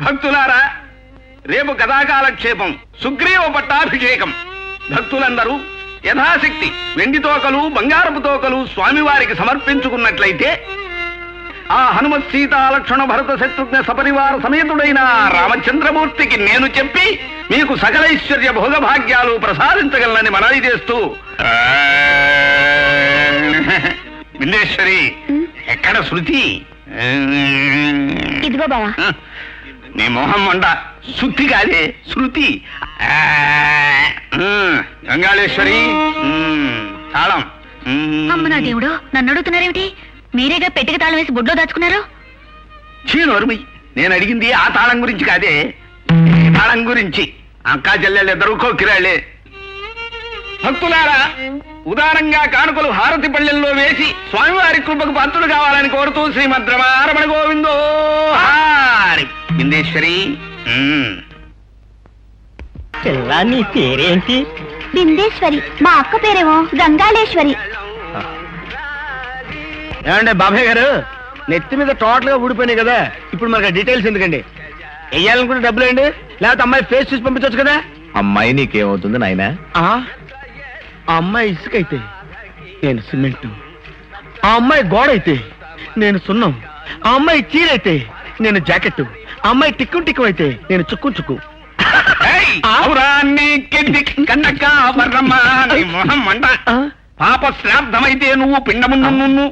భక్తులారా, రేపు కథాకాలక్షేపం, సుగ్రీవ పట్టాభిషేకం. భక్తులందరూ యథాశక్తి వెండి తోకలు, బంగారపు తోకలు స్వామివారికి సమర్పించుకున్నట్లయితే ఆ హనుమత్ సీతాలక్ష్మణ భరత శత్రుఘ్న సపరివార సమేతుడైన రామచంద్రమూర్తికి నేను చెప్పి మీకు సకలైశ్వర్య భోగభాగ్యాలు ప్రసాదించగలనని మనవి చేస్తూ, విందేశ్వరి, ఎక్కడ శృతి? ఇదిగో బావా. నీ మొహం మండ, శృతి కాదే, శృతి. గంగాళేశ్వరి, తాళం. అమ్మ నా దేవుడు, నన్ను అడుగుతున్నారేమిటి? మీరేగా పెట్టికి తాళం వేసి బొడ్లో దాచుకున్నారు. చీనోరుమి, నేను అడిగింది ఆ తాళం గురించి కాదే, తాళం గురించి. అక్కా చెల్లెళ్ళు ఇద్దరు కోకిరాళ్లే. భక్తులారా, ఉదారంగా కానుకలు హారతి పళ్ళెల్లో వేసి స్వామివారి కృపకు పాత్రులు కావాలని కోరుతూ శ్రీమద్ రమణ గోవిందో హారి. బిందేశ్వరి, నీ పేరేంటి? బిందేశ్వరి. మా అక్క పేరేమో గంగాళేశ్వరి. ఏమండి బాబాయ్ గారు, నెత్తి మీద టోటల్ గా ఊడిపోయినాయి కదా, ఇప్పుడు మనకు డీటెయిల్స్ ఎందుకండి? వెయ్యాలనుకుంటే డబ్బులు అండి, లేకపోతే అమ్మాయి ఫేస్ చూసి పంపించవచ్చు కదా. అమ్మాయి నీకేమవుతుంది నాయనా? ఆ అమ్మాయి ఇసుకైతే నేను సిమెంట్, ఆ అమ్మాయి గోడ అయితే నేను సున్నం, ఆ అమ్మాయి చీరైతే నేను జాకెట్, ఆ అమ్మాయి టిక్కు అయితే నేను చుక్కు. పాప శ్రాద్ధమైతే నువ్వు పిండమున్ను,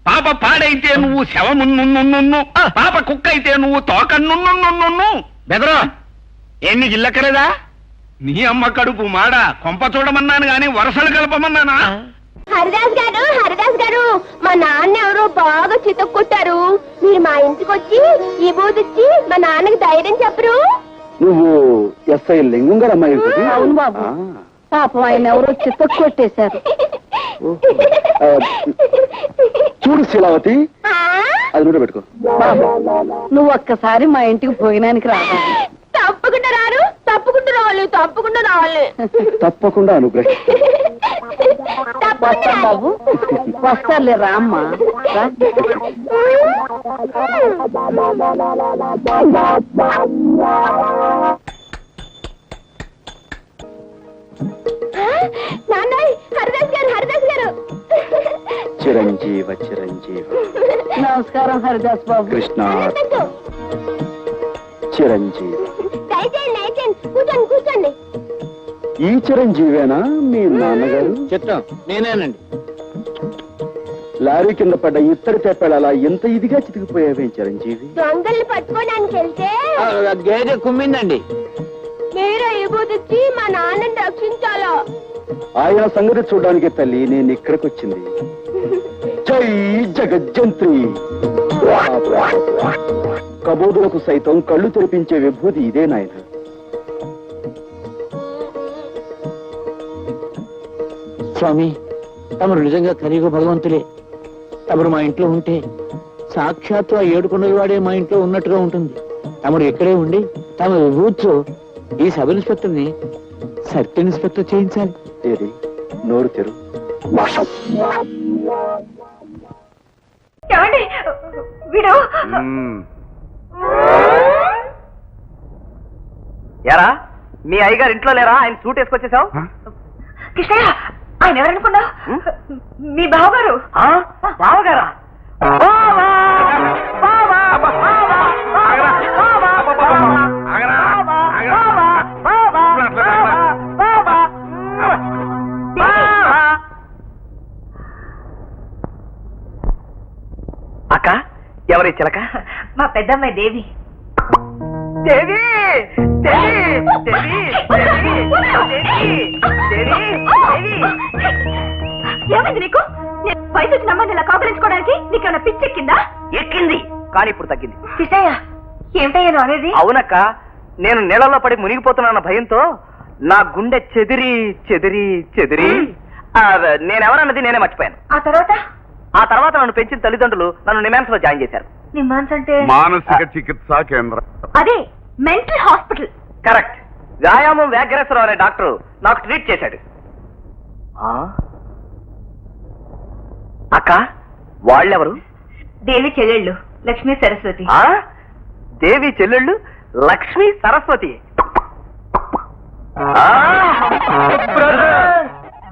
పాప పాడైతే నువ్వు శవమున్ను, పాప కుక్క అయితే నువ్వు తోకన్ను. బెదరా ఎన్ని గిల్లక్కలేదా? నీ అమ్మ కడుపు మాడ, కొంప చూడమన్నాను గాని వరసలు కలపమన్నానా? హరిదాస్ గారు, మా నాన్న ఎవరో బాగా చితక్కొట్టారు. మీరు మా ఇంటికి వచ్చి ఈ బూదిచ్చి మా నాన్నకి ధైర్యం చెప్పరు? నువ్వు ఎస్ఐ లింగం గారు అమ్మాయి? అవును బాబు, పాపం ఆయన ఎవరో చితక్కొట్టేశారు. చూడు శీలావతి, అది కూడా పెట్టుకో. నువ్వు ఒక్కసారి మా ఇంటికి భోజనానికి రావాలి. తప్పకుండా రాను, తప్పకుండా రావాలి. తప్పకుండా అనుగ్రహం. బాబు వస్తారులే, రామ్మా. హరిదాస్ గారు. చిరంజీవ. నమస్కారం హరిదాస్ బాబు. కృష్ణ. చిరంజీవి. కూర్చోండి. ఈ చిరంజీవేనా మీ నాన్నగారు? చిత్రం నేనేనండి. లారీ కింద పడ్డ ఇత్తడి తెప్పాడు అలా ఎంత ఇదిగా చితికిపోయావేం చిరంజీవి? దొంగల్ని పట్టుకోడానికి వెళ్తే గేదె కుమ్మిందండి. మీరు ఇబుదొచ్చి మా నాన్నని రక్షించాలా? ఆయన సంగతి చూడడానికి తల్లి నేను ఇక్కడికి వచ్చింది. జై జగజ్జంత్రి. కబోదులకు సైతం కళ్ళు తెరిపించే విభూతి ఇదే నాయన. స్వామి, తమరు నిజంగా కలియుగ భగవంతులే. తమరు మా ఇంట్లో ఉంటే సాక్షాత్తు ఆ ఏడుకొండల వాడే మా ఇంట్లో ఉన్నట్టుగా ఉంటుంది. తమరు ఇక్కడే ఉండి తమ విభూతితో ఈ సబ్ ఇన్స్పెక్టర్ని సర్కిల్ ఇన్స్పెక్టర్ చేయించాలి. ఏది నోరు తెరు. వీడు ఎరా, మీ అయ్యగారు ఇంట్లో లేరా? ఆయన సూట్ వేసుకొచ్చేసావు. కృష్ణయ్య, ఆయన ఎవరనుకున్నావు? మీ బావగారు. బావగారా? అక్క, ఎవరి చిలక? మా పెద్దమ్మాయి దేవి. దేవి ఏమైంది నీకు? వయసు వచ్చిన అమ్మాయిని ఇలా కాకరించుకోవడానికి నీకేమైనా పిచ్చెక్కిందా? ఎక్కింది, కానీ ఇప్పుడు తగ్గింది. కృష్ణయ్య, ఏమిటయ్యాను అనేది? అవునక్క, నేను నీళ్ళలో పడి మునిగిపోతున్నాన్న భయంతో నా గుండె చెదిరి నేనెవరన్నది నేనే మర్చిపోయాను. ఆ తర్వాత నన్ను పెంచిన తల్లిదండ్రులు నన్ను నిమాన్స్ లో జాయిన్ చేశారు. నిమాన్స్ అంటే మానసిక చికిత్సా కేంద్రం. అదే మెంటల్ హాస్పిటల్. కరెక్ట్. వ్యాయామం వ్యాఘ్రేశ్వరరావు అనే డాక్టర్ నాకు ట్రీట్ చేశాడు. అక్క, వాళ్ళెవరు? దేవి చెల్లెళ్ళు లక్ష్మీ సరస్వతి. దేవి చెల్లెళ్ళు లక్ష్మి సరస్వతి.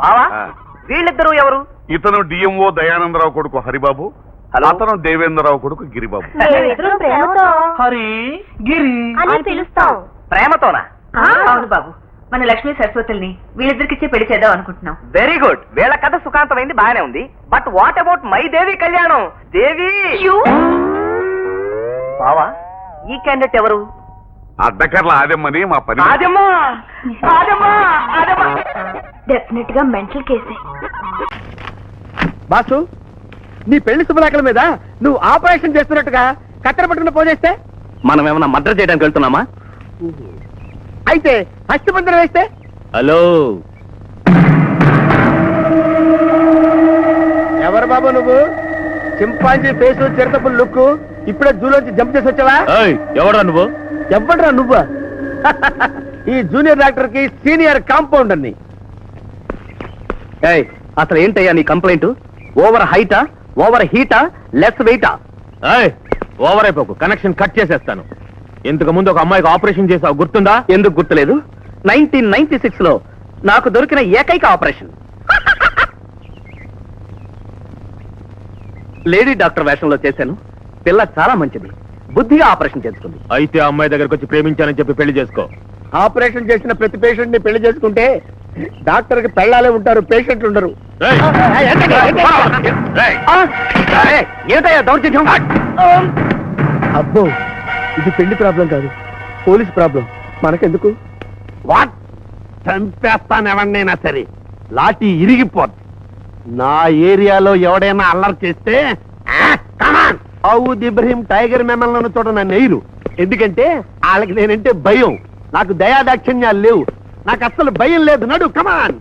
బావా, వీళ్ళిద్దరూ ఎవరు? ఇతను డిఎంఓ దయానందరావు కొడుకు హరిబాబు, హలో. అతను దేవేంద్రరావు కొడుకు గిరిబాబు. హరి గిరి అని పిలుస్తాం. ప్రేమతోనా? అవును బాబు, మన లక్ష్మీ సరస్వతుల్ని వీళ్ళిద్దరికిచ్చే పెళ్లి చేద్దాం అనుకుంటున్నాం. Very good. వీళ్ళ కథ సుఖాంతమైంది, బాగానే ఉంది. బట్ వాట్ అబౌట్ మై దేవి కళ్యాణం? దేవి బావా, ఈ క్యాండిడేట్ ఎవరు? అడ్డకర్ల ఆదెమ్మని మా పని ఆదమ్మా, ఆదమ్మా, ఆదమ్మా. డెఫినెట్ గా మెంటల్ కేసే. బాసు, నీ పెళ్లి శుభలేఖల మీద నువ్వు ఆపరేషన్ చేస్తున్నట్టుగా కత్తెర పట్టుకుని పోజేస్తే మనం ఏమన్నా మద్ర చేయడానికి వెళ్తున్నామా? అయితే హస్తిబంధన వేస్తే హలో, ఎవరు బాబు నువ్వు? చింపాంజీ ఫేసు, చిరతపుల్ లుక్, ఇప్పుడే జూలోంచి జంప్ చేసి వచ్చావా? ఎవరా నువ్వు? ఎవ్వడ్రా నువ్వు? ఈ జూనియర్ డాక్టర్ కి సీనియర్ కాంపౌండర్ ని. అసలు ఏంటయ్యా నీ కంప్లైంట్? ఓవర్ హైటా, ఓవర్ హీటా, లెస్ వెయిటా? ఓవర్ అయిపోకు, కనెక్షన్ కట్ చేసేస్తాను. ఇంతకు ముందు ఒక అమ్మాయికి ఆపరేషన్ చేసావు, గుర్తుందా? ఎందుకు గుర్తులేదు? 1996 లో నాకు దొరికిన ఏకైక ఆపరేషన్. లేడీ డాక్టర్ వేషంలో చేశాను. పిల్ల చాలా మంచిది, బుద్ధిగా ఆపరేషన్ చేసుకుంది. అయితే ఆ అమ్మాయి దగ్గరకు వచ్చి ప్రేమించానని చెప్పి పెళ్లి చేసుకో. ఆపరేషన్ చేసిన ప్రతి పేషెంట్ ని పెళ్లి చేసుకుంటే డాక్టర్ కి పెళ్ళాలే ఉంటారు, పేషెంట్లు ఉండరు. ఏయ్! ఏమిటయ్యా దౌర్జన్యం? అబ్బో, ఇది పెళ్లి ప్రాబ్లం కాదు, పోలీస్ ప్రాబ్లం. మనకెందుకు? వాట్? చంపేస్తాను ఎవరినైనా సరే, లాఠీ ఇరిగిపోద్ది. నా ఏరియాలో ఎవడైనా అల్లరి చేస్తే కమాన్ అవుద్ ఇబ్రహీం టైగర్ మెమల్ని చోట నన్ను వేయరు. ఎందుకంటే వాళ్ళకి నేనంటే భయం. నాకు దయాదాక్షిణ్యాలు లేవు, నాకు అస్సలు భయం లేదు. నడు, కమాన్.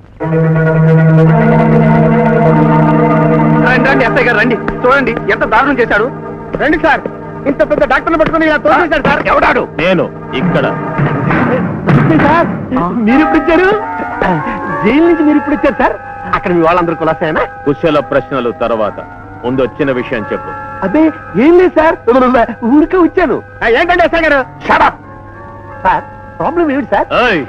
రండి ఎస్ఐ గారు, రండి. చూడండి ఎంత దారుణం చేశాడు. రండి సార్, ఇంత పెద్ద డాక్టర్ని పట్టుకుని ఇలా తోసేశాడు సార్. ఎవడాడు? నేను ఇక్కడ. సార్, మీరు ఇప్పుడు ఇచ్చారు? జైలు నుంచి మీరు ఇప్పుడు ఇచ్చారు సార్? అక్కడ మీ వాళ్ళందరూ కులాసేనా? కుశల ప్రశ్నలు తర్వాత, ముందు వచ్చిన విషయం చెప్పు. అదే ఏం లేదు సార్, ఊరికే వచ్చాను. ఏంటంటే ఎస్ఐ గారు? Shut up sir. ప్రాబ్లం ఏమిటి సార్? ఏయ్!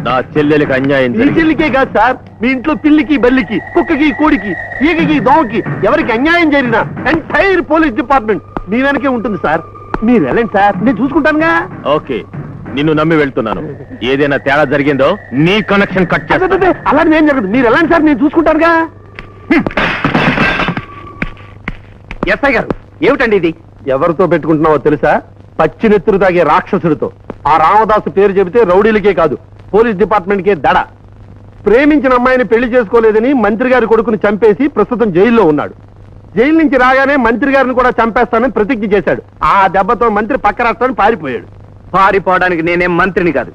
నా చెల్లెలికి అన్యాయం ఈ జరిగింది. చెల్లికే కాదు సార్, మీ ఇంట్లో పిల్లికి, బల్లికి, కుక్కకి, కోడికి, ఈగకి, దోమకి ఎవరికి అన్యాయం జరిగినా ఎంటైర్ పోలీస్ డిపార్ట్మెంట్ మీ వెనకే ఉంటుంది సార్. మీరు వెళ్ళండి సార్, నేను చూసుకుంటానుగా. ఓకే, నిన్ను నమ్మి వెళ్తున్నాను. ఏదైనా తేడా జరిగిందో నీ కనెక్షన్ కట్ చేస్తా. అదే అలాంటి ఏం జరగదు, మీరు వెళ్ళండి సార్, నేను చూసుకుంటానుగా. ఎస్ఐ గారు, ఏమిటండి ఇది? ఎవరితో పెట్టుకుంటున్నావో తెలుసా? పచ్చినెత్తురు తాగే రాక్షసుడితో. ఆ రామదాసు పేరు చెబితే రౌడీలకే కాదు, పోలీస్ డిపార్ట్మెంట్ కే దడ. ప్రేమించిన అమ్మాయిని పెళ్లి చేసుకోలేదని మంత్రి గారి కొడుకుని చంపేసి ప్రస్తుతం జైల్లో ఉన్నాడు. జైలు నుంచి రాగానే మంత్రి గారిని కూడా చంపేస్తానని ప్రతిజ్ఞ చేశాడు. ఆ దెబ్బతో మంత్రి పక్క రాష్ట్రాన్ని పారిపోయాడు. పారిపోవడానికి నేనేం మంత్రిని కాదు,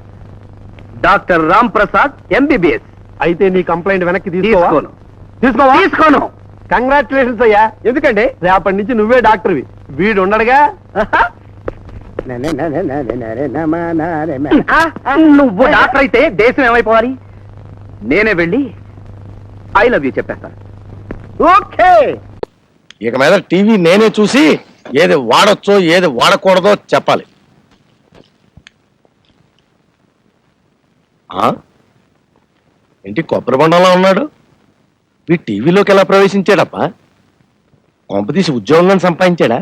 డాక్టర్ రామ్ ప్రసాద్ ఎంబీబీఎస్. అయితే నీ కంప్లైంట్ వెనక్కి తీసుకోను. తీసుకోను. కంగ్రాచులేషన్స్ అయ్యా. ఎందుకంటే రేపటి నుంచి నువ్వే డాక్టర్వి, వీడు ఉండడుగా. నువ్వు డాక్టర్ అయితే దేశం ఏమైపోవాలి? నేనే వెళ్ళి ఐ లవ్ యూ చెప్పేస్తాను. ఓకే. ఇక మీద టీవీ నేనే చూసి ఏది వాడొచ్చో ఏది వాడకూడదో చెప్పాలి. ఏంటి కొబ్బరి బొండంలో ఉన్నాడు? వీ టీవీలోకి ఎలా ప్రవేశించాడప్పా? కొంపతీసి ఉద్యోగం సంపాదించాడా?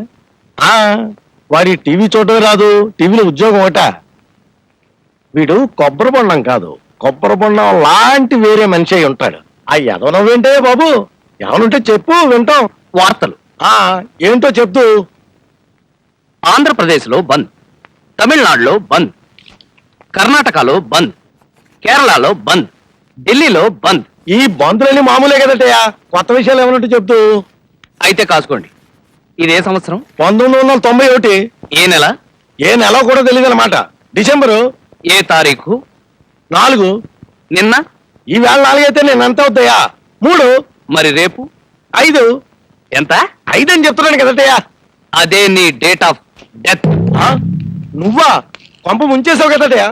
వాడి టీవీ చూడటమే రాదు, టీవీలో ఉద్యోగం ఒకట. వీడు కొబ్బరి బొండం కాదు, కొబ్బరి బొండం లాంటి వేరే మనిషి అయి ఉంటాడు. ఆ ఎదవనవేంటే బాబు? ఏమనుంటే చెప్పు, వింటాం. వార్తలు ఏంటో చెప్తూ. ఆంధ్రప్రదేశ్లో బంద్, తమిళనాడులో బంద్, కర్ణాటకలో బంద్, కేరళలో బంద్, ఢిల్లీలో బంద్. ఈ బంధులన్నీ మామూలే కదటయ్యా, కొత్త విషయాలు ఏమన్నట్టు చెప్తూ. అయితే కాసుకోండి. ఇదే సంవత్సరం 1991. ఏ నెల? ఏ నెల కూడా తెలియదు అనమాట. డిసెంబరు. ఏ తారీఖు? 4. నిన్న? ఈవేళ 4 అయితే నేను ఎంత అవుతాయా? 3. మరి రేపు? 5. ఎంత? 5 అని చెప్తున్నాను కదటయ్యా. అదే నీ డేట్ ఆఫ్ డెత్. నువ్వా కొంప ముంచేసావు కదటయ్యా.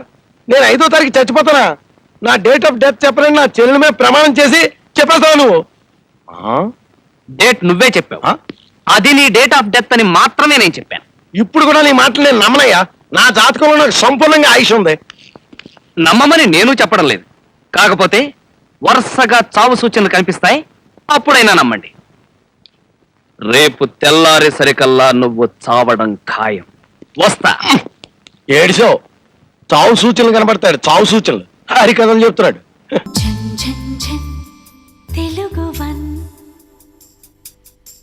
నేను 5వ తారీఖు చచ్చిపోతానా? నా డేట్ ఆఫ్ డెత్ చెప్పలేని నా చెల్లెల మీద ప్రమాణం చేసి చెప్పేస్తావు నువ్వు. డేట్ నువ్వే చెప్పావు. అది నీ డేట్ ఆఫ్ డెత్ అని మాత్రమే నేను చెప్పాను. ఇప్పుడు కూడా నీ మాటలు నేను నమ్మనయ్యా. నా జాతకంలో నాకు సంపూర్ణంగా ఆయుష్ ఉంది. నమ్మమని నేను చెప్పడం లేదు, కాకపోతే వరుసగా చావు సూచనలు కనిపిస్తాయి, అప్పుడైనా నమ్మండి. రేపు తెల్లారేసరికల్లా నువ్వు చావడం ఖాయం. వస్తా. ఏడిసో చావు సూచనలు కనబడతాడు, చావు సూచనలు హరికథలు చెప్తున్నాడు.